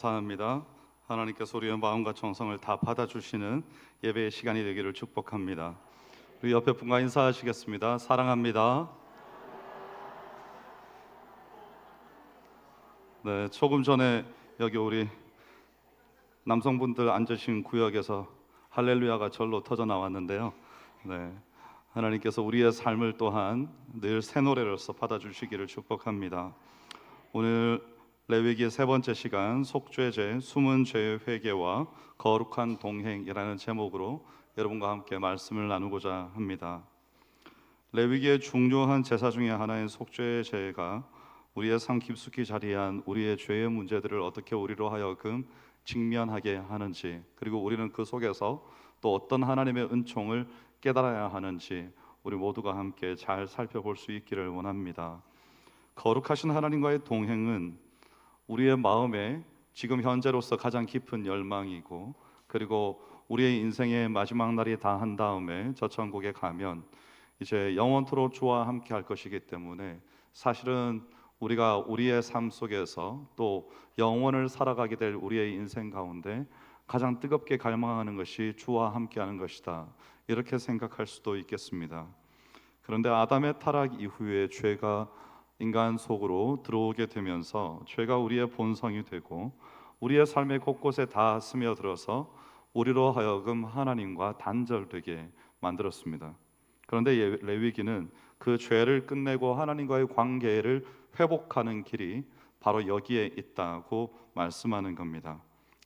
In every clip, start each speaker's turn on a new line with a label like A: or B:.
A: 감사합니다. 하나님께서 우리의 마음과 정성을 다 받아주시는 예배의 시간이 되기를 축복합니다. 우리 옆에 분과 인사하시겠습니다. 사랑합니다. 네, 조금 전에 여기 우리 남성분들 앉으신 구역에서 할렐루야가 절로 터져 나왔는데요. 네, 하나님께서 우리의 삶을 또한 늘 새 노래로서 받아주시기를 축복합니다. 오늘 레위기의 세 번째 시간 속죄제, 숨은 죄의 회개와 거룩한 동행이라는 제목으로 여러분과 함께 말씀을 나누고자 합니다. 레위기의 중요한 제사 중에 하나인 속죄제가 우리의 삶 깊숙이 자리한 우리의 죄의 문제들을 어떻게 우리로 하여금 직면하게 하는지, 그리고 우리는 그 속에서 또 어떤 하나님의 은총을 깨달아야 하는지 우리 모두가 함께 잘 살펴볼 수 있기를 원합니다. 거룩하신 하나님과의 동행은 우리의 마음에 지금 현재로서 가장 깊은 열망이고, 그리고 우리의 인생의 마지막 날이 다한 다음에 저 천국에 가면 이제 영원토록 주와 함께 할 것이기 때문에, 사실은 우리가 우리의 삶 속에서 또 영원을 살아가게 될 우리의 인생 가운데 가장 뜨겁게 갈망하는 것이 주와 함께 하는 것이다, 이렇게 생각할 수도 있겠습니다. 그런데 아담의 타락 이후에 죄가 인간 속으로 들어오게 되면서 죄가 우리의 본성이 되고 우리의 삶의 곳곳에 다 스며들어서 우리로 하여금 하나님과 단절되게 만들었습니다. 그런데 레위기는 그 죄를 끝내고 하나님과의 관계를 회복하는 길이 바로 여기에 있다고 말씀하는 겁니다.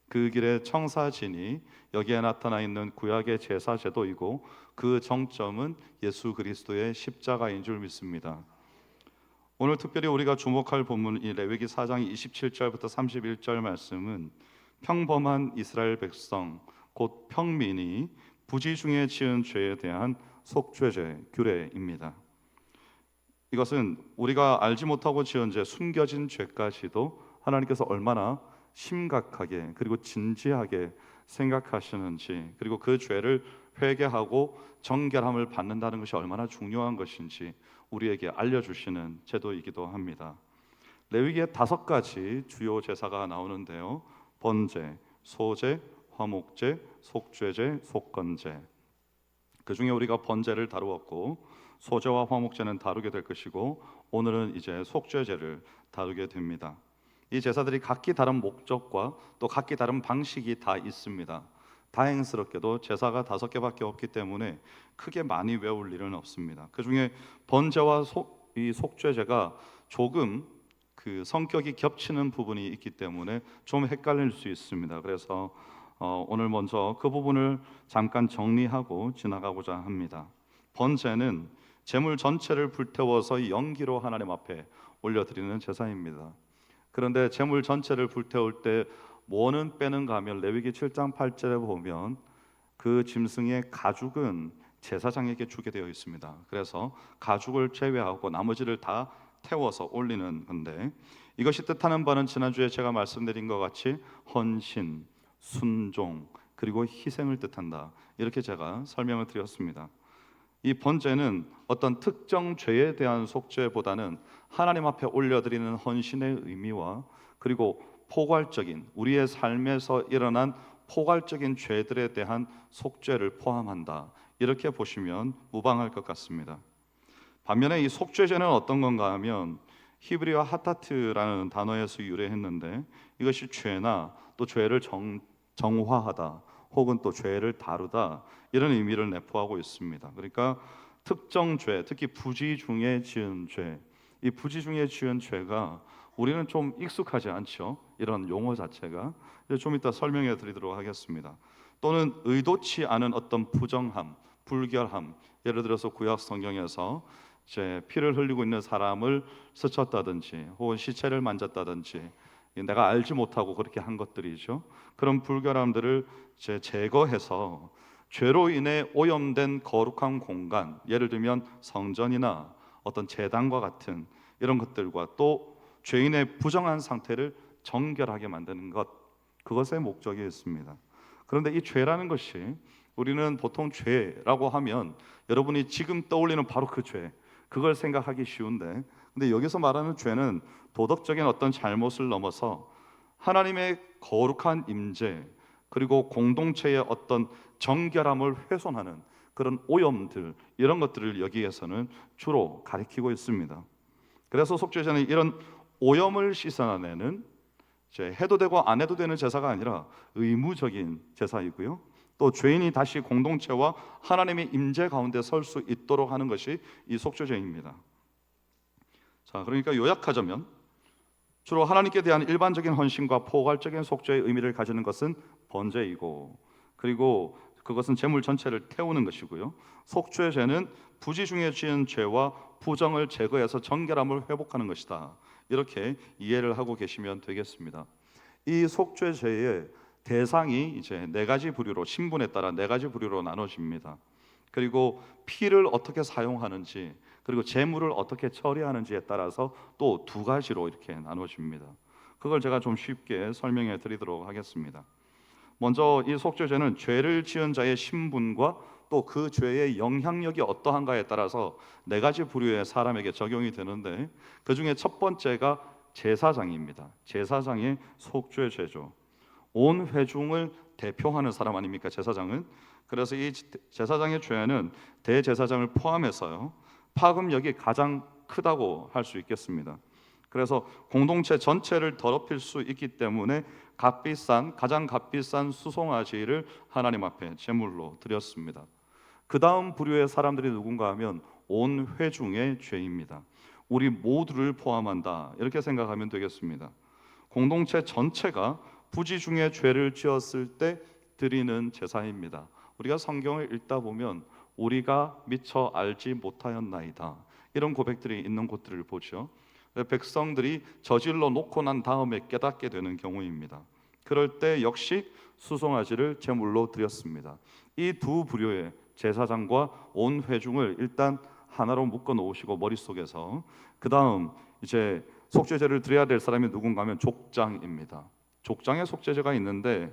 A: 그 길의 청사진이 여기에 나타나 있는 구약의 제사 제도이고, 그 정점은 예수 그리스도의 십자가인 줄 믿습니다. 오늘 특별히 우리가 주목할 본문, 이 레위기 4장 27절부터 31절 말씀은 평범한 이스라엘 백성, 곧 평민이 부지 중에 지은 죄에 대한 속죄제 규례입니다. 이것은 우리가 알지 못하고 지은 죄, 숨겨진 죄까지도 하나님께서 얼마나 심각하게 그리고 진지하게 생각하시는지, 그리고 그 죄를 회개하고 정결함을 받는다는 것이 얼마나 중요한 것인지 우리에게 알려주시는 제도이기도 합니다. 레위기에 5가지 주요 제사가 나오는데요. 번제, 소제, 화목제, 속죄제, 속건제. 그 중에 우리가 번제를 다루었고 소제와 화목제는 다루게 될 것이고, 오늘은 이제 속죄제를 다루게 됩니다. 이 제사들이 각기 다른 목적과 또 각기 다른 방식이 다 있습니다. 다행스럽게도 제사가 5개밖에 없기 때문에 크게 많이 외울 일은 없습니다. 그 중에 번제와 이 속죄제가 조금 그 성격이 겹치는 부분이 있기 때문에 좀 헷갈릴 수 있습니다. 그래서 오늘 먼저 그 부분을 잠깐 정리하고 지나가고자 합니다. 번제는 제물 전체를 불태워서 연기로 하나님 앞에 올려드리는 제사입니다. 그런데 제물 전체를 불태울 때 뭐는 빼는가 하면 레위기 7장 8절에 보면 그 짐승의 가죽은 제사장에게 주게 되어 있습니다. 그래서 가죽을 제외하고 나머지를 다 태워서 올리는 건데, 이것이 뜻하는 바는 지난주에 제가 말씀드린 것 같이 헌신, 순종, 그리고 희생을 뜻한다, 이렇게 제가 설명을 드렸습니다. 이 번제는 어떤 특정 죄에 대한 속죄보다는 하나님 앞에 올려드리는 헌신의 의미와, 그리고 포괄적인 우리의 삶에서 일어난 포괄적인 죄들에 대한 속죄를 포함한다, 이렇게 보시면 무방할 것 같습니다. 반면에 이 속죄제는 어떤 건가 하면 히브리어 하타트라는 단어에서 유래했는데, 이것이 죄나 또 죄를 정화하다 혹은 또 죄를 다루다, 이런 의미를 내포하고 있습니다. 그러니까 특정 죄, 특히 부지 중에 지은 죄, 이 부지 중에 지은 죄가 우리는 좀 익숙하지 않죠. 이런 용어 자체가. 좀 이따 설명해 드리도록 하겠습니다. 또는 의도치 않은 어떤 부정함, 불결함, 예를 들어서 구약 성경에서 이제 피를 흘리고 있는 사람을 스쳤다든지 혹은 시체를 만졌다든지 내가 알지 못하고 그렇게 한 것들이죠. 그런 불결함들을 이제 제거해서 죄로 인해 오염된 거룩한 공간, 예를 들면 성전이나 어떤 제단과 같은 이런 것들과 또 죄인의 부정한 상태를 정결하게 만드는 것, 그것의 목적이 있습니다. 그런데 이 죄라는 것이, 우리는 보통 죄라고 하면 여러분이 지금 떠올리는 바로 그 죄, 그걸 생각하기 쉬운데, 근데 여기서 말하는 죄는 도덕적인 어떤 잘못을 넘어서 하나님의 거룩한 임재, 그리고 공동체의 어떤 정결함을 훼손하는 그런 오염들, 이런 것들을 여기에서는 주로 가리키고 있습니다. 그래서 속죄제는 이런 오염을 씻어내는, 해도 되고 안 해도 되는 제사가 아니라 의무적인 제사이고요, 또 죄인이 다시 공동체와 하나님의 임재 가운데 설 수 있도록 하는 것이 이 속죄제입니다. 자, 그러니까 요약하자면 주로 하나님께 대한 일반적인 헌신과 포괄적인 속죄의 의미를 가지는 것은 번제이고, 그리고 그것은 제물 전체를 태우는 것이고요, 속죄제는 부지 중에 지은 죄와 부정을 제거해서 정결함을 회복하는 것이다. 이렇게 이해를 하고 계시면 되겠습니다. 이 속죄제의 대상이 이제 네 가지 부류로, 신분에 따라 네 가지 부류로 나눠집니다. 그리고 피를 어떻게 사용하는지, 그리고 제물을 어떻게 처리하는지에 따라서 또 두 가지로 이렇게 나눠집니다. 그걸 제가 좀 쉽게 설명해 드리도록 하겠습니다. 먼저 이 속죄제는 죄를 지은 자의 신분과 또 그 죄의 영향력이 어떠한가에 따라서 네 가지 부류의 사람에게 적용이 되는데, 그 중에 첫 번째가 제사장입니다. 제사장의 속죄제죠. 온 회중을 대표하는 사람 아닙니까, 제사장은? 그래서 이 제사장의 죄는 대제사장을 포함해서요, 파급력이 가장 크다고 할 수 있겠습니다. 그래서 공동체 전체를 더럽힐 수 있기 때문에 가장 값비싼 수송아지를 하나님 앞에 제물로 드렸습니다. 그 다음 부류의 사람들이 누군가 하면 온 회중의 죄입니다. 우리 모두를 포함한다, 이렇게 생각하면 되겠습니다. 공동체 전체가 부지 중에 죄를 지었을 때 드리는 제사입니다. 우리가 성경을 읽다 보면 우리가 미처 알지 못하였나이다, 이런 고백들이 있는 곳들을 보죠. 백성들이 저질러 놓고 난 다음에 깨닫게 되는 경우입니다. 그럴 때 역시 수송아지를 제물로 드렸습니다. 이 두 부류의 제사장과 온 회중을 일단 하나로 묶어 놓으시고 머릿속에서, 그 다음 이제 속죄제를 드려야 될 사람이 누군가 하면 족장입니다. 족장의 속죄제가 있는데,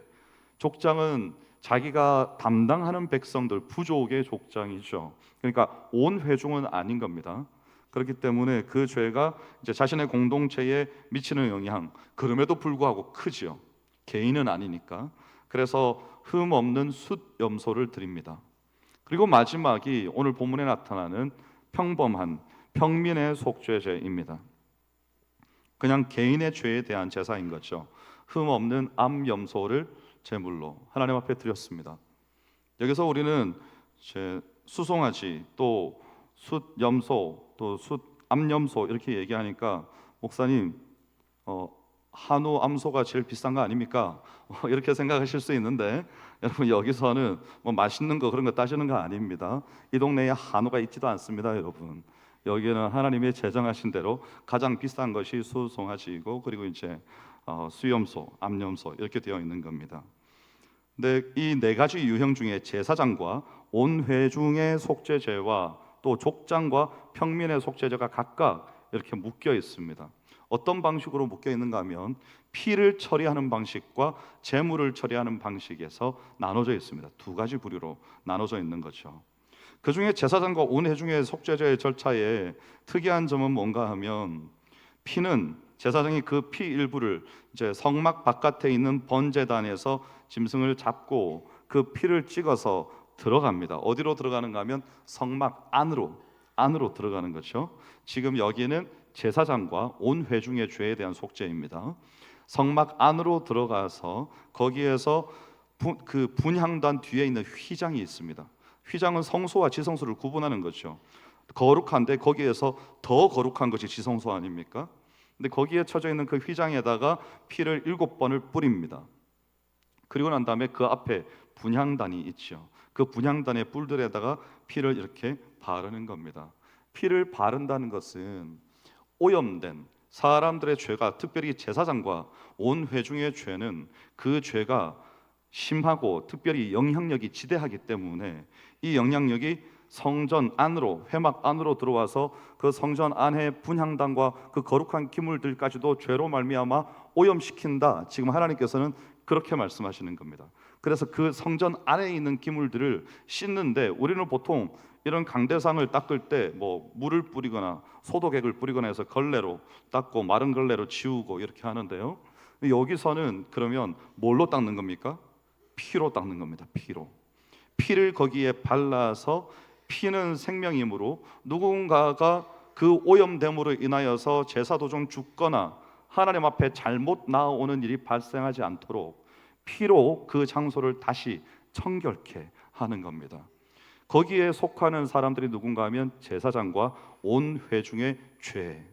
A: 족장은 자기가 담당하는 백성들, 부족의 족장이죠. 그러니까 온 회중은 아닌 겁니다. 그렇기 때문에 그 죄가 이제 자신의 공동체에 미치는 영향, 그럼에도 불구하고 크지요. 개인은 아니니까. 그래서 흠 없는 숫 염소를 드립니다. 그리고 마지막이 오늘 본문에 나타나는 평범한 평민의 속죄제입니다. 그냥 개인의 죄에 대한 제사인 거죠. 흠 없는 암 염소를 제물로 하나님 앞에 드렸습니다. 여기서 우리는 수송아지, 또 숫 염소, 또 숫 암염소 이렇게 얘기하니까, 목사님 한우 암소가 제일 비싼 거 아닙니까? 이렇게 생각하실 수 있는데, 여러분 여기서는 뭐 맛있는 거 그런 거 따지는 거 아닙니다. 이 동네에 한우가 있지도 않습니다, 여러분. 여기는 하나님이 제정하신 대로 가장 비싼 것이 수송아지이고, 그리고 이제 수염소, 암염소 이렇게 되어 있는 겁니다. 근데 이 네 가지 유형 중에 제사장과 온 회중의 속죄제와 또 족장과 평민의 속죄제가 각각 이렇게 묶여 있습니다. 어떤 방식으로 묶여 있는가 하면 피를 처리하는 방식과 제물을 처리하는 방식에서 나눠져 있습니다. 두 가지 부류로 나눠져 있는 거죠. 그 중에 제사장과 온 회중의 속죄제의 절차에 특이한 점은 뭔가 하면, 피는 제사장이 그 피 일부를 이제 성막 바깥에 있는 번제단에서 짐승을 잡고 그 피를 찍어서 들어갑니다. 어디로 들어가는가 하면 성막 안으로 들어가는 거죠. 지금 여기는 제사장과 온 회중의 죄에 대한 속죄입니다. 성막 안으로 들어가서 거기에서 그 분향단 뒤에 있는 휘장이 있습니다. 휘장은 성소와 지성소를 구분하는 거죠. 거룩한데 거기에서 더 거룩한 것이 지성소 아닙니까? 근데 거기에 쳐져 있는 그 휘장에다가 피를 7번을 뿌립니다. 그리고 난 다음에 그 앞에 분향단이 있죠. 그 분향단의 뿔들에다가 피를 이렇게 바르는 겁니다. 피를 바른다는 것은 오염된 사람들의 죄가, 특별히 제사장과 온 회중의 죄는 그 죄가 심하고 특별히 영향력이 지대하기 때문에 이 영향력이 성전 안으로, 회막 안으로 들어와서 그 성전 안에 분향단과 그 거룩한 기물들까지도 죄로 말미암아 오염시킨다. 지금 하나님께서는 그렇게 말씀하시는 겁니다. 그래서 그 성전 안에 있는 기물들을 씻는데, 우리는 보통 이런 강대상을 닦을 때 뭐 물을 뿌리거나 소독액을 뿌리거나 해서 걸레로 닦고 마른 걸레로 지우고 이렇게 하는데요, 여기서는 그러면 뭘로 닦는 겁니까? 피로 닦는 겁니다. 피를 거기에 발라서, 피는 생명이므로 누군가가 그 오염됨으로 인하여서 제사 도중 죽거나 하나님 앞에 잘못 나아오는 일이 발생하지 않도록 피로 그 장소를 다시 청결케 하는 겁니다. 거기에 속하는 사람들이 누군가 하면 제사장과 온 회중의 죄,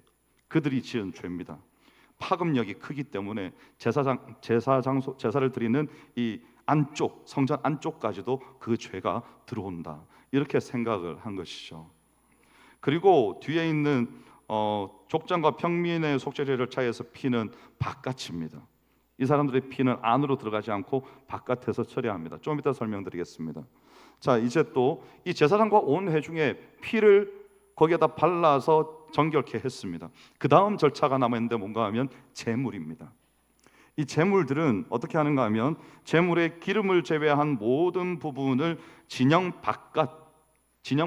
A: 그들이 지은 죄입니다. 파급력이 크기 때문에 제사를 드리는 이 안쪽, 성전 안쪽까지도 그 죄가 들어온다, 이렇게 생각을 한 것이죠. 그리고 뒤에 있는 족장과 평민의 속죄제를 차이해서 피는 바깥입니다. 이 사람들의 피는 안으로 들어가지 않고 바깥에서 처리합니다. 좀 이따 설명드리겠습니다. 자, 이제 또 이 제사장과 온 회중의 피를 거기에다 발라서 정결케 했습니다. 그 다음 절차가 남아있는데 뭔가 하면 제물입니다. 이 제물들은 어떻게 하는가 하면 제물의 기름을 제외한 모든 부분을 진영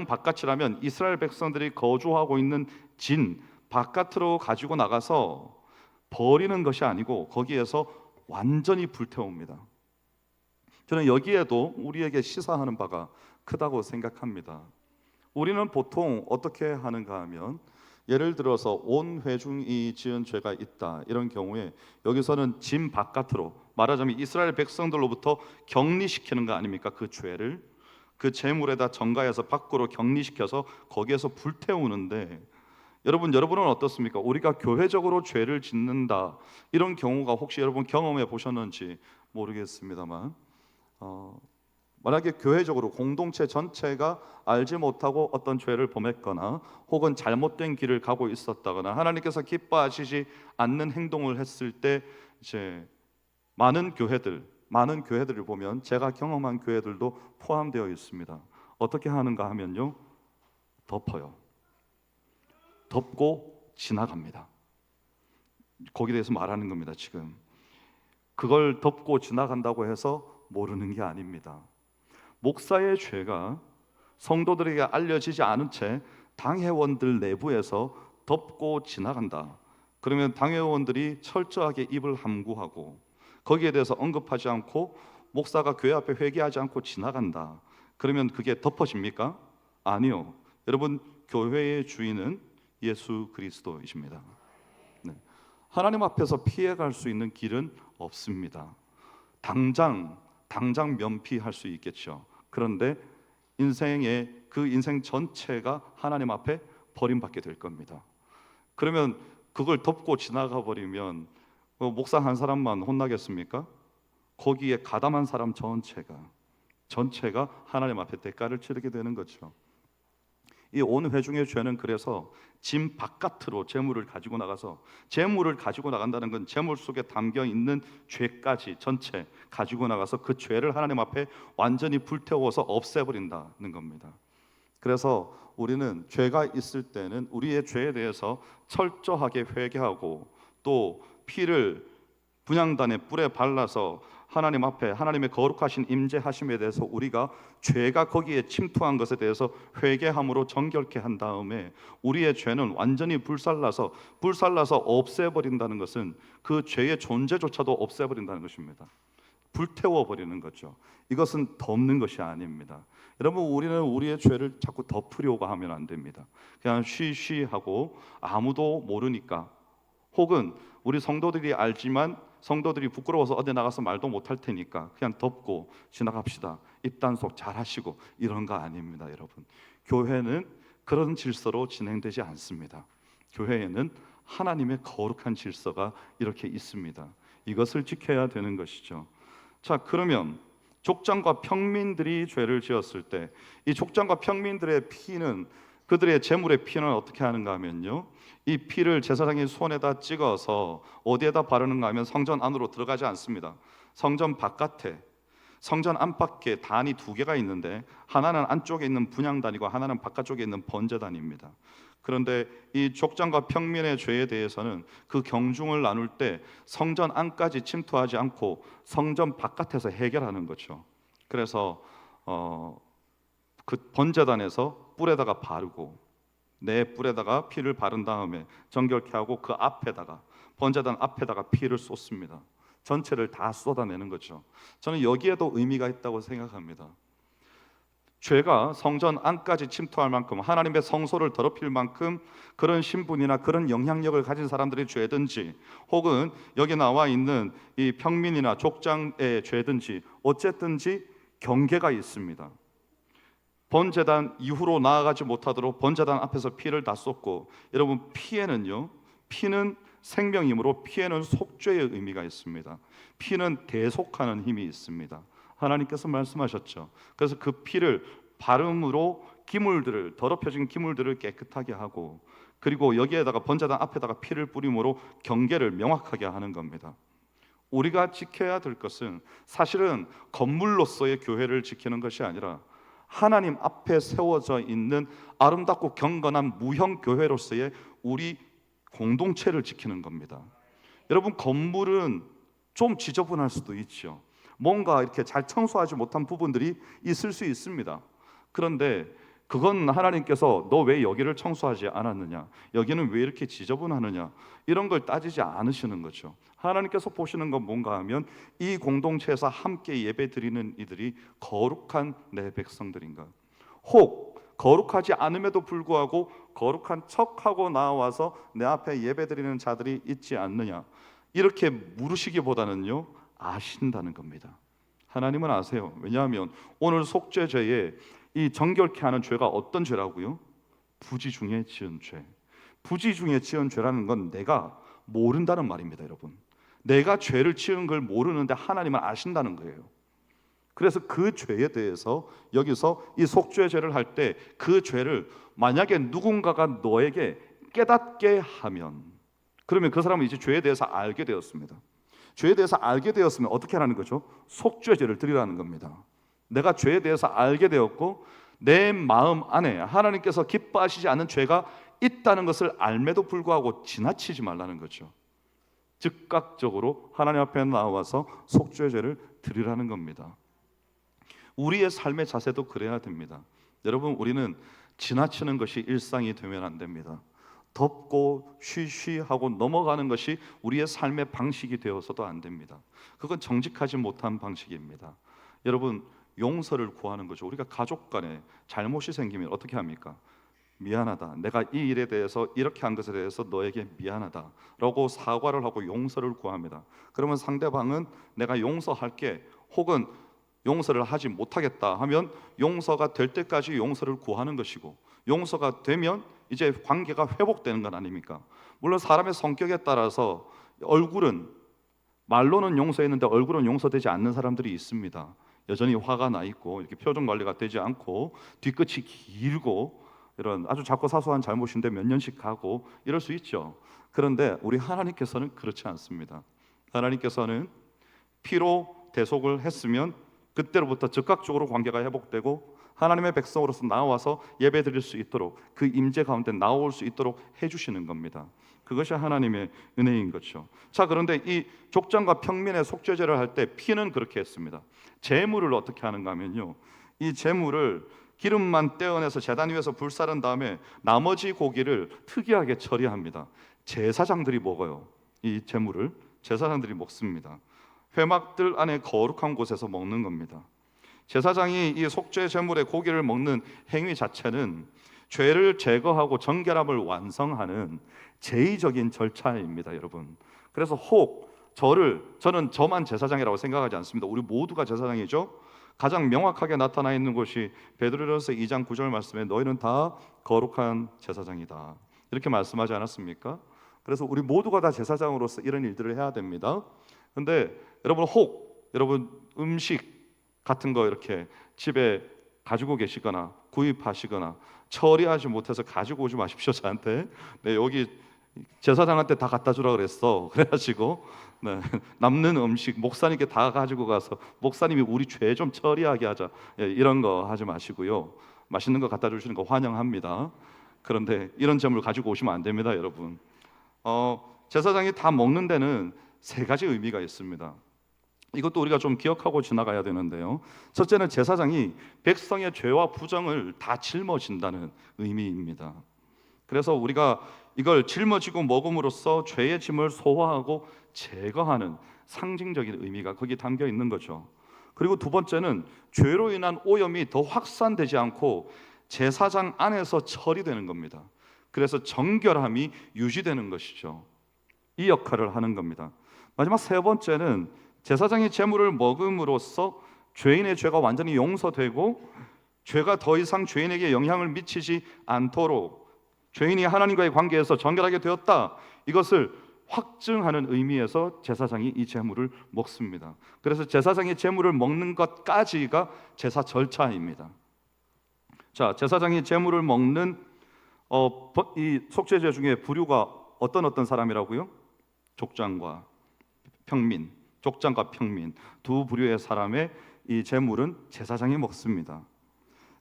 A: 바깥이라면 이스라엘 백성들이 거주하고 있는 진 바깥으로 가지고 나가서 버리는 것이 아니고 거기에서 완전히 불태웁니다. 저는 여기에도 우리에게 시사하는 바가 크다고 생각합니다. 우리는 보통 어떻게 하는가 하면, 예를 들어서 온 회중이 지은 죄가 있다, 이런 경우에 여기서는 진 바깥으로, 말하자면 이스라엘 백성들로부터 격리시키는 거 아닙니까? 그 죄를 그 제물에다 전가해서 밖으로 격리시켜서 거기에서 불태우는데, 여러분은 어떻습니까? 우리가 교회적으로 죄를 짓는다, 이런 경우가 혹시 여러분 경험해 보셨는지 모르겠습니다만, 만약에 교회적으로 공동체 전체가 알지 못하고 어떤 죄를 범했거나 혹은 잘못된 길을 가고 있었다거나 하나님께서 기뻐하시지 않는 행동을 했을 때, 이제 많은 교회들을 보면 제가 경험한 교회들도 포함되어 있습니다. 어떻게 하는가 하면요, 덮고 지나갑니다. 거기에 대해서 말하는 겁니다. 지금 그걸 덮고 지나간다고 해서 모르는 게 아닙니다. 목사의 죄가 성도들에게 알려지지 않은 채 당회원들 내부에서 덮고 지나간다. 그러면 당회원들이 철저하게 입을 함구하고 거기에 대해서 언급하지 않고 목사가 교회 앞에 회개하지 않고 지나간다. 그러면 그게 덮어집니까? 아니요. 여러분, 교회의 주인은 예수 그리스도이십니다. 네. 하나님 앞에서 피해갈 수 있는 길은 없습니다. 당장 면피할 수 있겠죠. 그런데 그 인생 전체가 하나님 앞에 버림받게 될 겁니다. 그러면 그걸 덮고 지나가 버리면 목사 한 사람만 혼나겠습니까? 거기에 가담한 사람 전체가 하나님 앞에 대가를 치르게 되는 거죠. 이 온 회중의 죄는 그래서 짐 바깥으로 재물을 가지고 나간다는 건 재물 속에 담겨 있는 죄까지 전체 가지고 나가서 그 죄를 하나님 앞에 완전히 불태워서 없애버린다는 겁니다. 그래서 우리는 죄가 있을 때는 우리의 죄에 대해서 철저하게 회개하고, 또 피를 분향단의 뿔에 발라서 하나님 앞에 하나님의 거룩하신 임재하심에 대해서 우리가 죄가 거기에 침투한 것에 대해서 회개함으로 정결케 한 다음에 우리의 죄는 완전히 불살라서 없애버린다는 것은 그 죄의 존재조차도 없애버린다는 것입니다. 불태워버리는 거죠. 이것은 덮는 것이 아닙니다. 여러분, 우리는 우리의 죄를 자꾸 덮으려고 하면 안 됩니다. 그냥 쉬쉬하고 아무도 모르니까, 혹은 우리 성도들이 알지만 성도들이 부끄러워서 어디 나가서 말도 못할 테니까 그냥 덮고 지나갑시다, 입단속 잘 하시고, 이런 거 아닙니다. 여러분, 교회는 그런 질서로 진행되지 않습니다. 교회에는 하나님의 거룩한 질서가 이렇게 있습니다. 이것을 지켜야 되는 것이죠. 자, 그러면 족장과 평민들이 죄를 지었을 때 이 족장과 평민들의 피는, 그들의 제물의 피는 어떻게 하는가 하면요, 이 피를 제사장이 손에다 찍어서 어디에다 바르는가 하면 성전 안으로 들어가지 않습니다. 성전 안팎에 단이 두 개가 있는데, 하나는 안쪽에 있는 분향단이고 하나는 바깥쪽에 있는 번제단입니다. 그런데 이 족장과 평민의 죄에 대해서는 그 경중을 나눌 때 성전 안까지 침투하지 않고 성전 바깥에서 해결하는 거죠. 그래서 그 번제단에서 뿔에다가 바르고, 내 뿔에다가 피를 바른 다음에 정결케 하고 그 앞에다가, 번제단 앞에다가 피를 쏟습니다. 전체를 다 쏟아내는 거죠. 저는 여기에도 의미가 있다고 생각합니다. 죄가 성전 안까지 침투할 만큼, 하나님의 성소를 더럽힐 만큼 그런 신분이나 그런 영향력을 가진 사람들의 죄든지, 혹은 여기 나와 있는 이 평민이나 족장의 죄든지, 어쨌든지 경계가 있습니다. 번제단 이후로 나아가지 못하도록 번제단 앞에서 피를 다 쏟고, 여러분, 피는 생명이므로 피에는 속죄의 의미가 있습니다. 피는 대속하는 힘이 있습니다. 하나님께서 말씀하셨죠. 그래서 그 피를 바름으로 기물들을, 더럽혀진 기물들을 깨끗하게 하고, 그리고 여기에다가 번제단 앞에다가 피를 뿌림으로 경계를 명확하게 하는 겁니다. 우리가 지켜야 될 것은 사실은 건물로서의 교회를 지키는 것이 아니라 하나님 앞에 세워져 있는 아름답고 경건한 무형 교회로서의 우리 공동체를 지키는 겁니다. 여러분, 건물은 좀 지저분할 수도 있죠. 뭔가 이렇게 잘 청소하지 못한 부분들이 있을 수 있습니다. 그런데 그건 하나님께서 너 왜 여기를 청소하지 않았느냐, 여기는 왜 이렇게 지저분하느냐, 이런 걸 따지지 않으시는 거죠. 하나님께서 보시는 건 뭔가 하면 이 공동체에서 함께 예배드리는 이들이 거룩한 내 백성들인가, 혹 거룩하지 않음에도 불구하고 거룩한 척하고 나와서 내 앞에 예배드리는 자들이 있지 않느냐, 이렇게 물으시기보다는요, 아신다는 겁니다. 하나님은 아세요. 왜냐하면 오늘 속죄죄에 이 정결케 하는 죄가 어떤 죄라고요? 부지 중에 지은 죄. 부지 중에 지은 죄라는 건 내가 모른다는 말입니다, 여러분. 내가 죄를 지은 걸 모르는데 하나님은 아신다는 거예요. 그래서 그 죄에 대해서 여기서 이 속죄죄를 할 때 그 죄를 만약에 누군가가 너에게 깨닫게 하면, 그러면 그 사람은 이제 죄에 대해서 알게 되었습니다. 죄에 대해서 알게 되었으면 어떻게 하라는 거죠? 속죄죄를 드리라는 겁니다. 내가 죄에 대해서 알게 되었고 내 마음 안에 하나님께서 기뻐하시지 않는 죄가 있다는 것을 알매도 불구하고 지나치지 말라는 거죠. 즉각적으로 하나님 앞에 나와서 속죄죄를 드리라는 겁니다. 우리의 삶의 자세도 그래야 됩니다. 여러분, 우리는 지나치는 것이 일상이 되면 안 됩니다. 덮고 쉬쉬하고 넘어가는 것이 우리의 삶의 방식이 되어서도 안 됩니다. 그건 정직하지 못한 방식입니다. 여러분, 용서를 구하는 거죠. 우리가 가족 간에 잘못이 생기면 어떻게 합니까? 미안하다, 내가 이 일에 대해서 이렇게 한 것에 대해서 너에게 미안하다 라고 사과를 하고 용서를 구합니다. 그러면 상대방은 내가 용서할게, 혹은 용서를 하지 못하겠다 하면 용서가 될 때까지 용서를 구하는 것이고, 용서가 되면 이제 관계가 회복되는 건 아닙니까? 물론 사람의 성격에 따라서 얼굴은, 말로는 용서했는데 얼굴은 용서되지 않는 사람들이 있습니다. 여전히 화가 나 있고 이렇게 표정 관리가 되지 않고 뒤끝이 길고, 이런 아주 작고 사소한 잘못인데 몇 년씩 가고 이럴 수 있죠. 그런데 우리 하나님께서는 그렇지 않습니다. 하나님께서는 피로 대속을 했으면 그때로부터 즉각적으로 관계가 회복되고 하나님의 백성으로서 나와서 예배드릴 수 있도록, 그 임재 가운데 나올 수 있도록 해주시는 겁니다. 그것이 하나님의 은혜인 거죠. 자, 그런데 이 족장과 평민의 속죄제를 할 때 피는 그렇게 했습니다. 제물을 어떻게 하는가 하면요, 이 제물을 기름만 떼어내서 제단 위에서 불사른 다음에 나머지 고기를 특이하게 처리합니다. 제사장들이 먹어요. 이 제물을 제사장들이 먹습니다. 회막들 안에 거룩한 곳에서 먹는 겁니다. 제사장이 이 속죄 제물의 고기를 먹는 행위 자체는 죄를 제거하고 정결함을 완성하는 제의적인 절차입니다, 여러분. 그래서 혹 저는 저만 제사장이라고 생각하지 않습니다. 우리 모두가 제사장이죠. 가장 명확하게 나타나 있는 것이 베드로전서 2장 9절 말씀에 너희는 다 거룩한 제사장이다, 이렇게 말씀하지 않았습니까? 그래서 우리 모두가 다 제사장으로서 이런 일들을 해야 됩니다. 근데 여러분 음식 같은 거 이렇게 집에 가지고 계시거나 구입하시거나 처리하지 못해서 가지고 오지 마십시오. 저한테 여기 제사장한테 다 갖다 주라 그랬어, 그래가지고 남는 음식 목사님께 다 가지고 가서 목사님이 우리 죄 좀 처리하게 하자, 이런 거 하지 마시고요. 맛있는 거 갖다 주시는 거 환영합니다. 그런데 이런 점을 가지고 오시면 안 됩니다, 여러분. 제사장이 다 먹는 데는 세 가지 의미가 있습니다. 이것도 우리가 좀 기억하고 지나가야 되는데요. 첫째는 제사장이 백성의 죄와 부정을 다 짊어진다는 의미입니다. 그래서 우리가 이걸 짊어지고 먹음으로써 죄의 짐을 소화하고 제거하는 상징적인 의미가 거기에 담겨 있는 거죠. 그리고 두 번째는 죄로 인한 오염이 더 확산되지 않고 제사장 안에서 처리되는 겁니다. 그래서 정결함이 유지되는 것이죠. 이 역할을 하는 겁니다. 마지막 세 번째는 제사장이 제물을 먹음으로써 죄인의 죄가 완전히 용서되고 죄가 더 이상 죄인에게 영향을 미치지 않도록 죄인이 하나님과의 관계에서 정결하게 되었다, 이것을 확증하는 의미에서 제사장이 이 제물을 먹습니다. 그래서 제사장이 제물을 먹는 것까지가 제사 절차입니다. 자, 제사장이 제물을 먹는 이 속죄제 중에 부류가 어떤 사람이라고요? 족장과 평민, 족장과 평민 두 부류의 사람의 이 제물은 제사장이 먹습니다.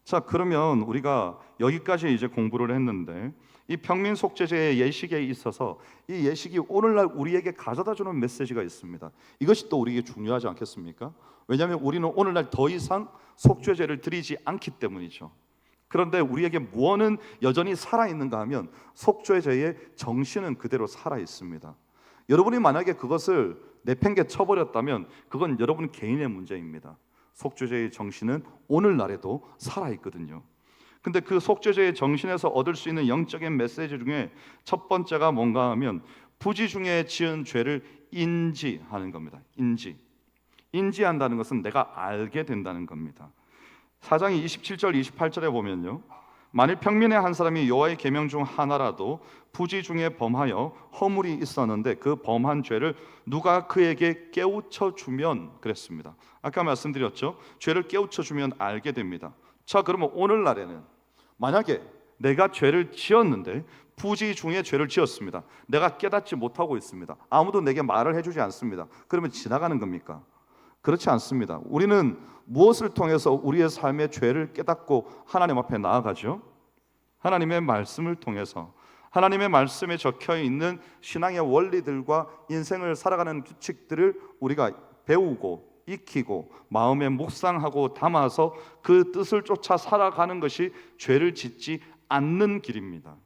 A: 자, 그러면 우리가 여기까지 이제 공부를 했는데, 이 평민 속죄제의 예식에 있어서 이 예식이 오늘날 우리에게 가져다주는 메시지가 있습니다. 이것이 또 우리에게 중요하지 않겠습니까? 왜냐하면 우리는 오늘날 더 이상 속죄제를 드리지 않기 때문이죠. 그런데 우리에게 무엇은 여전히 살아있는가 하면 속죄제의 정신은 그대로 살아있습니다. 여러분이 만약에 그것을 내팽개 쳐버렸다면 그건 여러분 개인의 문제입니다. 속죄제의 정신은 오늘날에도 살아있거든요. 근데 그 속죄제의 정신에서 얻을 수 있는 영적인 메시지 중에 첫 번째가 뭔가 하면 부지 중에 지은 죄를 인지하는 겁니다. 인지한다는 것은 내가 알게 된다는 겁니다. 4장 27절 28절에 보면요, 만일 평민의 한 사람이 여호와의 계명 중 하나라도 부지 중에 범하여 허물이 있었는데 그 범한 죄를 누가 그에게 깨우쳐 주면, 그랬습니다. 아까 말씀드렸죠, 죄를 깨우쳐 주면 알게 됩니다. 자, 그러면 오늘날에는 만약에 내가 죄를 지었는데 부지 중에 죄를 지었습니다. 내가 깨닫지 못하고 있습니다. 아무도 내게 말을 해주지 않습니다. 그러면 지나가는 겁니까? 그렇지 않습니다. 우리는 무엇을 통해서 우리의 삶의 죄를 깨닫고 하나님 앞에 나아가죠? 하나님의 말씀을 통해서, 하나님의 말씀에 적혀 있는 신앙의 원리들과 인생을 살아가는 규칙들을 우리가 배우고 익히고 마음에 묵상하고 담아서 그 뜻을 쫓아 살아가는 것이 죄를 짓지 않는 길입니다.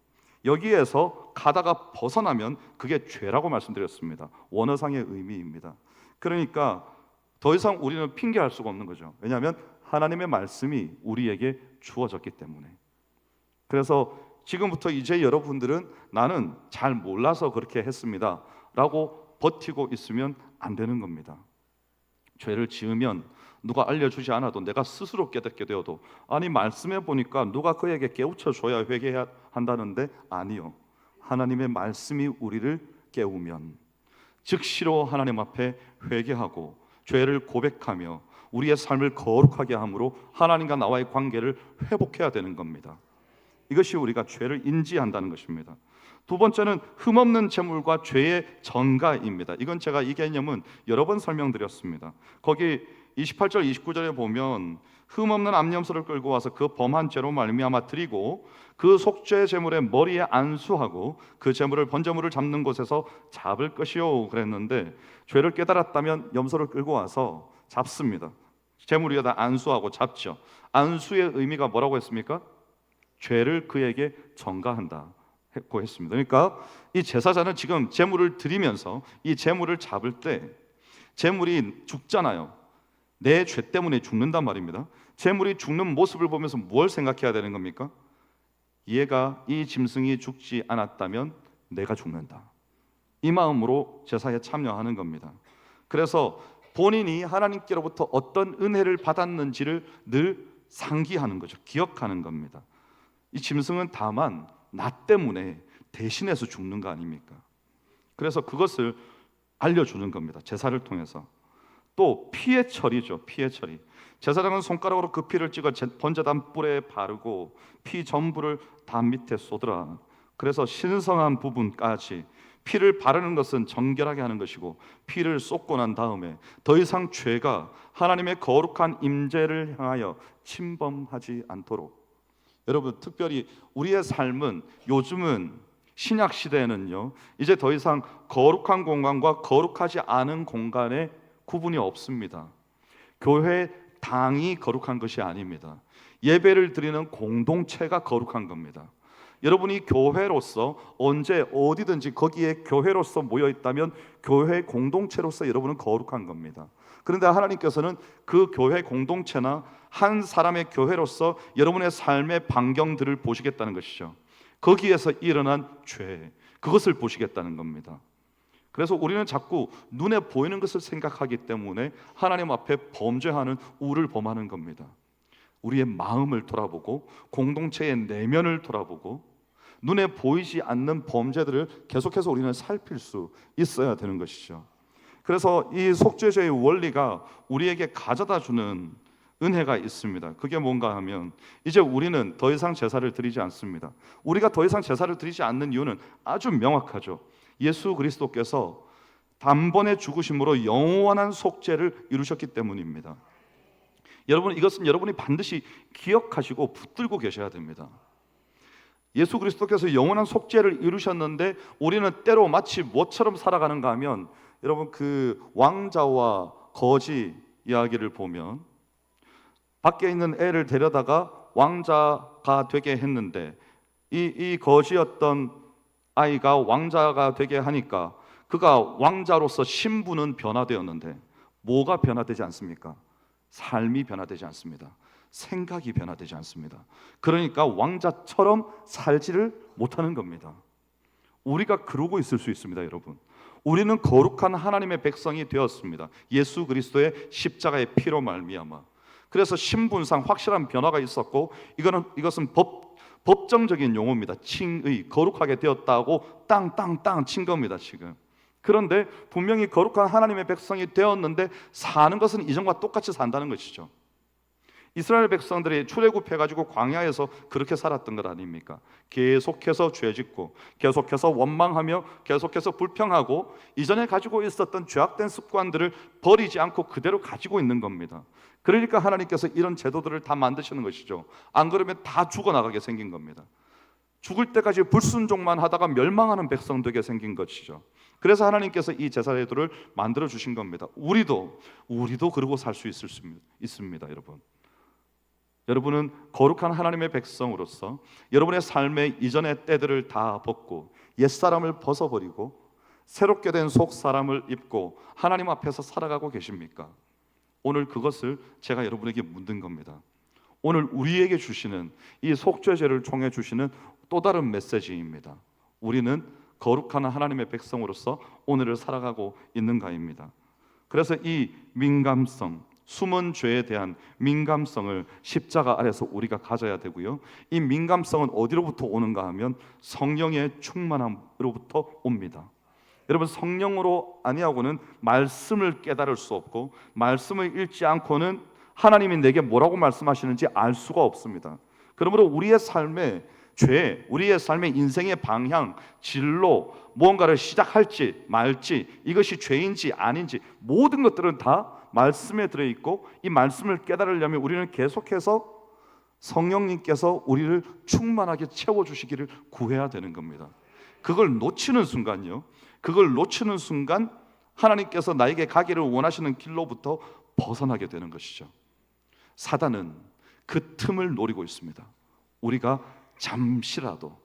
A: 여기에서 가다가 벗어나면 그게 죄라고 말씀드렸습니다. 원어상의 의미입니다. 그러니까 더 이상 우리는 핑계할 수가 없는 거죠. 왜냐하면 하나님의 말씀이 우리에게 주어졌기 때문에. 그래서 지금부터 이제 여러분들은 나는 잘 몰라서 그렇게 했습니다 라고 버티고 있으면 안 되는 겁니다. 죄를 지으면 누가 알려주지 않아도 내가 스스로 깨닫게 되어도, 아니 말씀해 보니까 누가 그에게 깨우쳐 줘야 회개해야 한다는데, 아니요, 하나님의 말씀이 우리를 깨우면 즉시로 하나님 앞에 회개하고 죄를 고백하며 우리의 삶을 거룩하게 함으로 하나님과 나와의 관계를 회복해야 되는 겁니다. 이것이 우리가 죄를 인지한다는 것입니다. 두 번째는 흠없는 제물과 죄의 전가입니다. 이건 제가 이 개념은 여러 번 설명드렸습니다. 거기 28절 29절에 보면 흠없는 암염소를 끌고 와서 그 범한 죄로 말미암아 드리고 그 속죄 제물의 머리에 안수하고 그 제물을 번제물을 잡는 곳에서 잡을 것이요 그랬는데, 죄를 깨달았다면 염소를 끌고 와서 잡습니다. 제물 위에다 안수하고 잡죠. 안수의 의미가 뭐라고 했습니까? 죄를 그에게 전가한다 고 했습니다. 그러니까 이 제사장은 지금 제물을 드리면서 이 제물을 잡을 때 제물이 죽잖아요. 내 죄 때문에 죽는단 말입니다. 제물이 죽는 모습을 보면서 뭘 생각해야 되는 겁니까? 얘가, 이 짐승이 죽지 않았다면 내가 죽는다, 이 마음으로 제사에 참여하는 겁니다. 그래서 본인이 하나님께로부터 어떤 은혜를 받았는지를 늘 상기하는 거죠. 기억하는 겁니다. 이 짐승은 다만 나 때문에 대신해서 죽는 거 아닙니까? 그래서 그것을 알려주는 겁니다. 제사를 통해서. 또 피의 처리죠. 피의 처리. 제사장은 손가락으로 그 피를 찍어 번제단 뿔에 바르고 피 전부를 담 밑에 쏟으라. 그래서 신성한 부분까지 피를 바르는 것은 정결하게 하는 것이고, 피를 쏟고 난 다음에 더 이상 죄가 하나님의 거룩한 임재를 향하여 침범하지 않도록. 여러분, 특별히 우리의 삶은, 요즘은 신약 시대에는요, 이제 더 이상 거룩한 공간과 거룩하지 않은 공간의 구분이 없습니다. 교회 당이 거룩한 것이 아닙니다. 예배를 드리는 공동체가 거룩한 겁니다. 여러분이 교회로서 언제 어디든지 거기에 교회로서 모여 있다면 교회 공동체로서 여러분은 거룩한 겁니다. 그런데 하나님께서는 그 교회 공동체나 한 사람의 교회로서 여러분의 삶의 반경들을 보시겠다는 것이죠. 거기에서 일어난 죄, 그것을 보시겠다는 겁니다. 그래서 우리는 자꾸 눈에 보이는 것을 생각하기 때문에 하나님 앞에 범죄하는 우를 범하는 겁니다. 우리의 마음을 돌아보고 공동체의 내면을 돌아보고 눈에 보이지 않는 범죄들을 계속해서 우리는 살필 수 있어야 되는 것이죠. 그래서 이 속죄죄의 원리가 우리에게 가져다 주는 은혜가 있습니다. 그게 뭔가 하면 이제 우리는 더 이상 제사를 드리지 않습니다. 우리가 더 이상 제사를 드리지 않는 이유는 아주 명확하죠. 예수 그리스도께서 단번에 죽으심으로 영원한 속죄를 이루셨기 때문입니다. 여러분, 이것은 여러분이 반드시 기억하시고 붙들고 계셔야 됩니다. 예수 그리스도께서 영원한 속죄를 이루셨는데 우리는 때로 마치 뭐처럼 살아가는가 하면, 여러분, 그 왕자와 거지 이야기를 보면 밖에 있는 애를 데려다가 왕자가 되게 했는데 이 거지였던 아이가 왕자가 되게 하니까 그가 왕자로서 신분은 변화되었는데 뭐가 변화되지 않습니까? 삶이 변화되지 않습니다. 생각이 변화되지 않습니다. 그러니까 왕자처럼 살지를 못하는 겁니다. 우리가 그러고 있을 수 있습니다, 여러분. 우리는 거룩한 하나님의 백성이 되었습니다. 예수 그리스도의 십자가의 피로 말미암아. 그래서 신분상 확실한 변화가 있었고, 이것은 법정적인 용어입니다. 칭의, 거룩하게 되었다고 땅땅땅 친 겁니다, 지금. 그런데 분명히 거룩한 하나님의 백성이 되었는데 사는 것은 이전과 똑같이 산다는 것이죠. 이스라엘 백성들이 출애굽해가지고 광야에서 그렇게 살았던 것 아닙니까? 계속해서 죄짓고 계속해서 원망하며 계속해서 불평하고 이전에 가지고 있었던 죄악된 습관들을 버리지 않고 그대로 가지고 있는 겁니다. 그러니까 하나님께서 이런 제도들을 다 만드시는 것이죠. 안 그러면 다 죽어나가게 생긴 겁니다. 죽을 때까지 불순종만 하다가 멸망하는 백성 되게 생긴 것이죠. 그래서 하나님께서 이 제사 제도를 만들어 주신 겁니다. 우리도 그러고 살 수 있습니다, 여러분. 여러분은 거룩한 하나님의 백성으로서 여러분의 삶의 이전의 때들을 다 벗고 옛사람을 벗어버리고 새롭게 된 속사람을 입고 하나님 앞에서 살아가고 계십니까? 오늘 그것을 제가 여러분에게 묻는 겁니다. 오늘 우리에게 주시는 이 속죄제를 통해 주시는 또 다른 메시지입니다. 우리는 거룩한 하나님의 백성으로서 오늘을 살아가고 있는가입니다. 그래서 이 민감성, 숨은 죄에 대한 민감성을 십자가 아래서 우리가 가져야 되고요. 이 민감성은 어디로부터 오는가 하면 성령의 충만함으로부터 옵니다. 여러분, 성령으로 아니하고는 말씀을 깨달을 수 없고 말씀을 읽지 않고는 하나님이 내게 뭐라고 말씀하시는지 알 수가 없습니다. 그러므로 우리의 삶의 죄, 우리의 삶의 인생의 방향, 진로, 무언가를 시작할지 말지, 이것이 죄인지 아닌지 모든 것들은 다 말씀에 들어있고 이 말씀을 깨달으려면 우리는 계속해서 성령님께서 우리를 충만하게 채워주시기를 구해야 되는 겁니다. 그걸 놓치는 순간 하나님께서 나에게 가기를 원하시는 길로부터 벗어나게 되는 것이죠. 사단은 그 틈을 노리고 있습니다. 우리가 잠시라도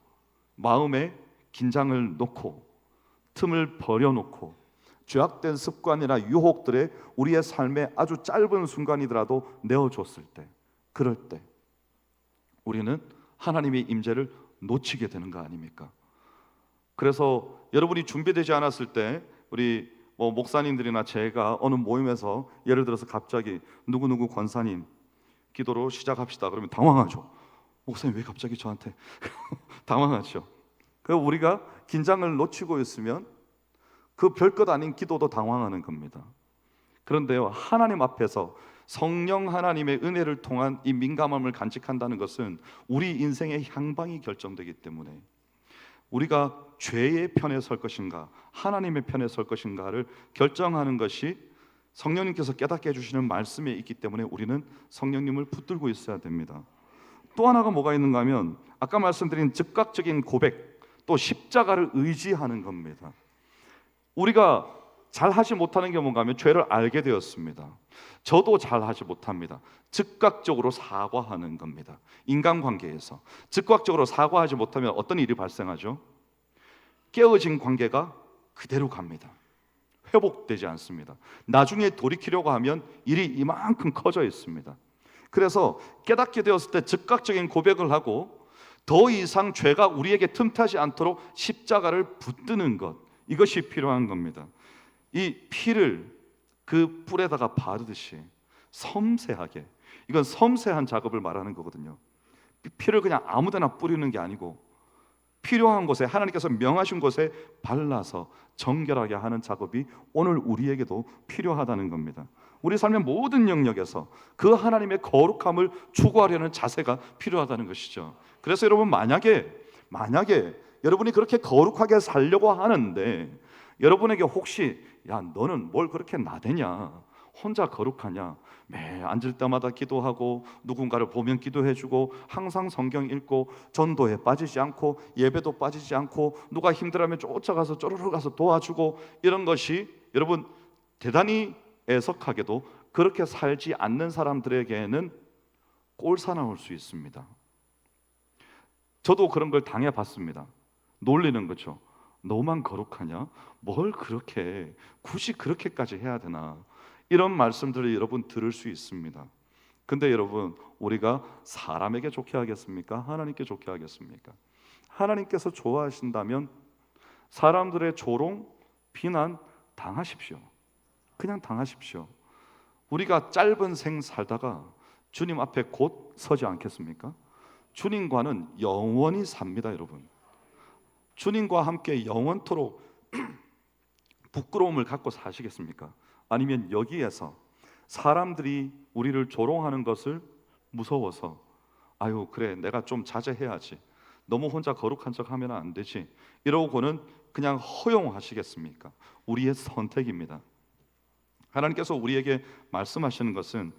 A: 마음에 긴장을 놓고 틈을 버려놓고 죄악된 습관이나 유혹들에 우리의 삶에 아주 짧은 순간이더라도 내어줬을 때, 그럴 때 우리는 하나님의 임재를 놓치게 되는 거 아닙니까? 그래서 여러분이 준비되지 않았을 때 우리 목사님들이나 제가 어느 모임에서 예를 들어서 갑자기 누구누구 권사님 기도로 시작합시다 그러면 당황하죠. 목사님 왜 갑자기 저한테 당황하죠. 그래서 우리가 긴장을 놓치고 있으면 그 별것 아닌 기도도 당황하는 겁니다. 그런데요, 하나님 앞에서 성령 하나님의 은혜를 통한 이 민감함을 간직한다는 것은 우리 인생의 향방이 결정되기 때문에 우리가 죄의 편에 설 것인가 하나님의 편에 설 것인가를 결정하는 것이 성령님께서 깨닫게 해주시는 말씀에 있기 때문에 우리는 성령님을 붙들고 있어야 됩니다. 또 하나가 뭐가 있는가 하면 아까 말씀드린 즉각적인 고백, 또 십자가를 의지하는 겁니다. 우리가 잘하지 못하는 게 뭔가 하면 죄를 알게 되었습니다. 저도 잘하지 못합니다. 즉각적으로 사과하는 겁니다. 인간관계에서 즉각적으로 사과하지 못하면 어떤 일이 발생하죠? 깨어진 관계가 그대로 갑니다. 회복되지 않습니다. 나중에 돌이키려고 하면 일이 이만큼 커져 있습니다. 그래서 깨닫게 되었을 때 즉각적인 고백을 하고 더 이상 죄가 우리에게 틈타지 않도록 십자가를 붙드는 것, 이것이 필요한 겁니다. 이 피를 그 뿔에다가 바르듯이 섬세하게, 이건 섬세한 작업을 말하는 거거든요. 피를 그냥 아무데나 뿌리는 게 아니고 필요한 곳에, 하나님께서 명하신 곳에 발라서 정결하게 하는 작업이 오늘 우리에게도 필요하다는 겁니다. 우리 삶의 모든 영역에서 그 하나님의 거룩함을 추구하려는 자세가 필요하다는 것이죠. 그래서 여러분, 만약에 여러분이 그렇게 거룩하게 살려고 하는데 여러분에게 혹시 야, 너는 뭘 그렇게 나대냐, 혼자 거룩하냐, 매 앉을 때마다 기도하고 누군가를 보면 기도해주고 항상 성경 읽고 전도에 빠지지 않고 예배도 빠지지 않고 누가 힘들어하면 쫓아가서 쪼르르 가서 도와주고, 이런 것이 여러분 대단히 애석하게도 그렇게 살지 않는 사람들에게는 꼴사나울 수 있습니다. 저도 그런 걸 당해봤습니다. 놀리는 거죠. 너만 거룩하냐? 뭘 그렇게 굳이 그렇게까지 해야 되나? 이런 말씀들을 여러분 들을 수 있습니다. 근데 여러분, 우리가 사람에게 좋게 하겠습니까? 하나님께 좋게 하겠습니까? 하나님께서 좋아하신다면 사람들의 조롱, 비난 당하십시오. 그냥 당하십시오. 우리가 짧은 생 살다가 주님 앞에 곧 서지 않겠습니까? 주님과는 영원히 삽니다, 여러분. 주님과 함께 영원토록 부끄러움을 갖고 사시겠습니까? 아니면 여기에서 사람들이 우리를 조롱하는 것을 무서워서 아유 그래 내가 좀 자제해야지, 너무 혼자 거룩한 척 하면 안 되지, 이러고는 그냥 허용하시겠습니까? 우리의 선택입니다. 하나님께서 우리에게 말씀하시는 것은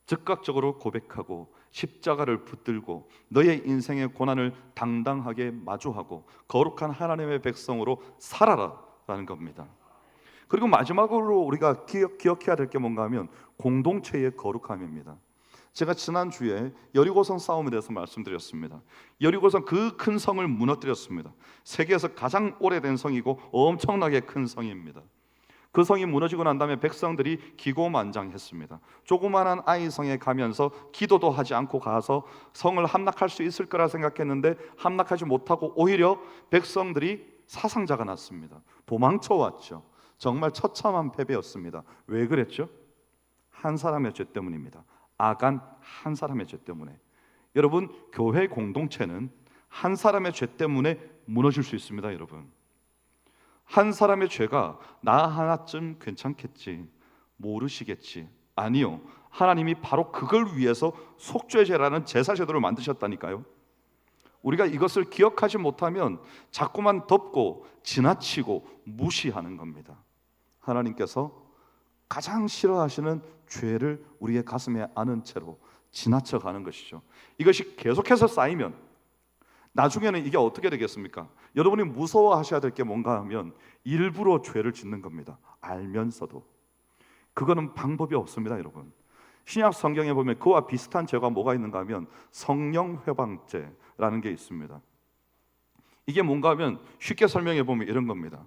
A: 즉각적으로 고백하고 십자가를 붙들고 너의 인생의 고난을 당당하게 마주하고 거룩한 하나님의 백성으로 살아라 라는 겁니다. 그리고 마지막으로 우리가 기억해야 될 게 뭔가 하면 공동체의 거룩함입니다. 제가 지난주에 여리고성 싸움에 대해서 말씀드렸습니다. 여리고성 그 큰 성을 무너뜨렸습니다. 세계에서 가장 오래된 성이고 엄청나게 큰 성입니다. 그 성이 무너지고 난 다음에 백성들이 기고만장했습니다. 조그마한 아이 성에 가면서 기도도 하지 않고 가서 성을 함락할 수 있을 거라 생각했는데 함락하지 못하고 오히려 백성들이 사상자가 났습니다. 도망쳐 왔죠. 정말 처참한 패배였습니다. 왜 그랬죠? 한 사람의 죄 때문입니다. 아간 한 사람의 죄 때문에. 여러분, 교회 공동체는 한 사람의 죄 때문에 무너질 수 있습니다. 여러분, 한 사람의 죄가 나 하나쯤 괜찮겠지, 모르시겠지. 아니요, 하나님이 바로 그걸 위해서 속죄제라는 제사제도를 만드셨다니까요. 우리가 이것을 기억하지 못하면 자꾸만 덮고 지나치고 무시하는 겁니다. 하나님께서 가장 싫어하시는 죄를 우리의 가슴에 안은 채로 지나쳐가는 것이죠. 이것이 계속해서 쌓이면 나중에는 이게 어떻게 되겠습니까? 여러분이 무서워하셔야 될 게 뭔가 하면 일부러 죄를 짓는 겁니다. 알면서도. 그거는 방법이 없습니다, 여러분. 신약 성경에 보면 그와 비슷한 죄가 뭐가 있는가 하면 성령 회방죄라는 게 있습니다. 이게 뭔가 하면 쉽게 설명해 보면 이런 겁니다.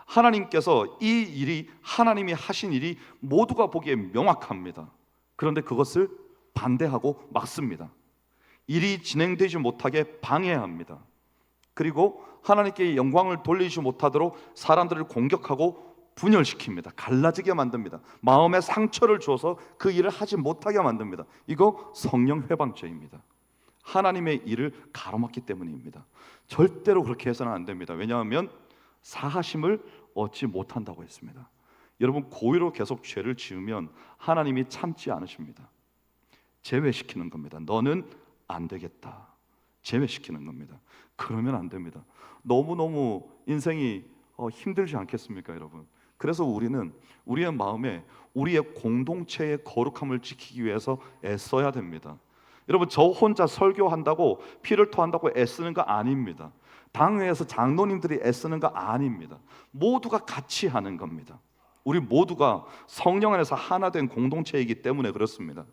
A: 하나님께서 이 일이 하나님이 하신 일이 모두가 보기에 명확합니다. 그런데 그것을 반대하고 막습니다. 일이 진행되지 못하게 방해합니다. 그리고 하나님께 영광을 돌리지 못하도록 사람들을 공격하고 분열시킵니다. 갈라지게 만듭니다. 마음에 상처를 줘서 그 일을 하지 못하게 만듭니다. 이거 성령 회방죄입니다. 하나님의 일을 가로막기 때문입니다. 절대로 그렇게 해서는 안 됩니다. 왜냐하면 사하심을 얻지 못한다고 했습니다. 여러분, 고의로 계속 죄를 지으면 하나님이 참지 않으십니다. 제외시키는 겁니다. 너는 안 되겠다, 제외시키는 겁니다. 그러면 안 됩니다. 너무너무 인생이 힘들지 않겠습니까, 여러분? 그래서 우리는 우리의 마음에 우리의 공동체의 거룩함을 지키기 위해서 애써야 됩니다. 여러분, 저 혼자 설교한다고 피를 토한다고 애쓰는 거 아닙니다. 당회에서 장로님들이 애쓰는 거 아닙니다. 모두가 같이 하는 겁니다. 우리 모두가 성령 안에서 하나 된 공동체이기 때문에 그렇습니다.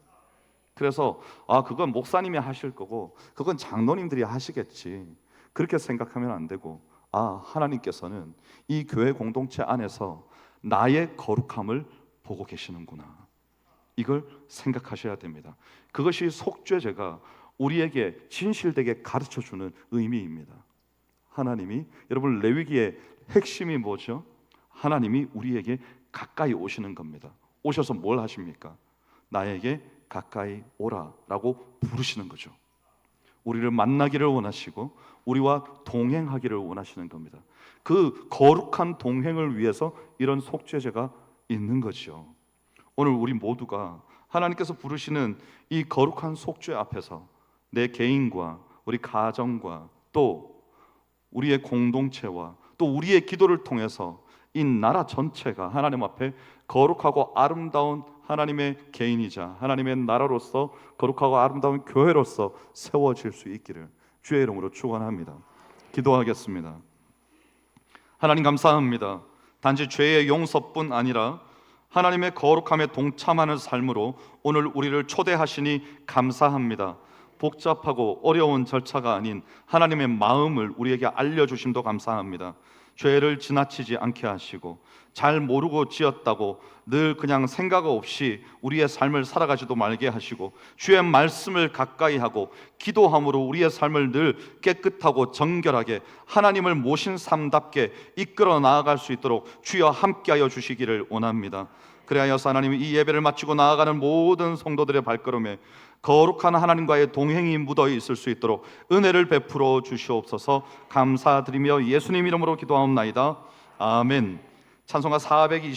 A: 그래서 그건 목사님이 하실 거고 그건 장로님들이 하시겠지, 그렇게 생각하면 안 되고, 하나님께서는 이 교회 공동체 안에서 나의 거룩함을 보고 계시는구나, 이걸 생각하셔야 됩니다. 그것이 속죄제가 우리에게 진실되게 가르쳐주는 의미입니다. 하나님이, 여러분, 레위기의 핵심이 뭐죠? 하나님이 우리에게 가까이 오시는 겁니다. 오셔서 뭘 하십니까? 나에게 가까이 오라라고 부르시는 거죠. 우리를 만나기를 원하시고 우리와 동행하기를 원하시는 겁니다. 그 거룩한 동행을 위해서 이런 속죄제가 있는 거죠. 오늘 우리 모두가 하나님께서 부르시는 이 거룩한 속죄 앞에서 내 개인과 우리 가정과 또 우리의 공동체와 또 우리의 기도를 통해서 이 나라 전체가 하나님 앞에 거룩하고 아름다운 하나님의 개인이자 하나님의 나라로서 거룩하고 아름다운 교회로서 세워질 수 있기를 주의 이름으로 축원합니다. 기도하겠습니다. 하나님, 감사합니다. 단지 죄의 용서뿐 아니라 하나님의 거룩함에 동참하는 삶으로 오늘 우리를 초대하시니 감사합니다. 복잡하고 어려운 절차가 아닌 하나님의 마음을 우리에게 알려주심도 감사합니다. 죄를 지나치지 않게 하시고 잘 모르고 지었다고 늘 그냥 생각 없이 우리의 삶을 살아가지도 말게 하시고 주의 말씀을 가까이 하고 기도함으로 우리의 삶을 늘 깨끗하고 정결하게 하나님을 모신 삶답게 이끌어 나아갈 수 있도록 주여 함께하여 주시기를 원합니다. 그래야여서 하나님, 이 예배를 마치고 나아가는 모든 성도들의 발걸음에 거룩한 하나님과의 동행이 묻어 있을 수 있도록 은혜를 베풀어 주시옵소서. 감사드리며 예수님 이름으로 기도하옵나이다. 아멘. 찬송가 420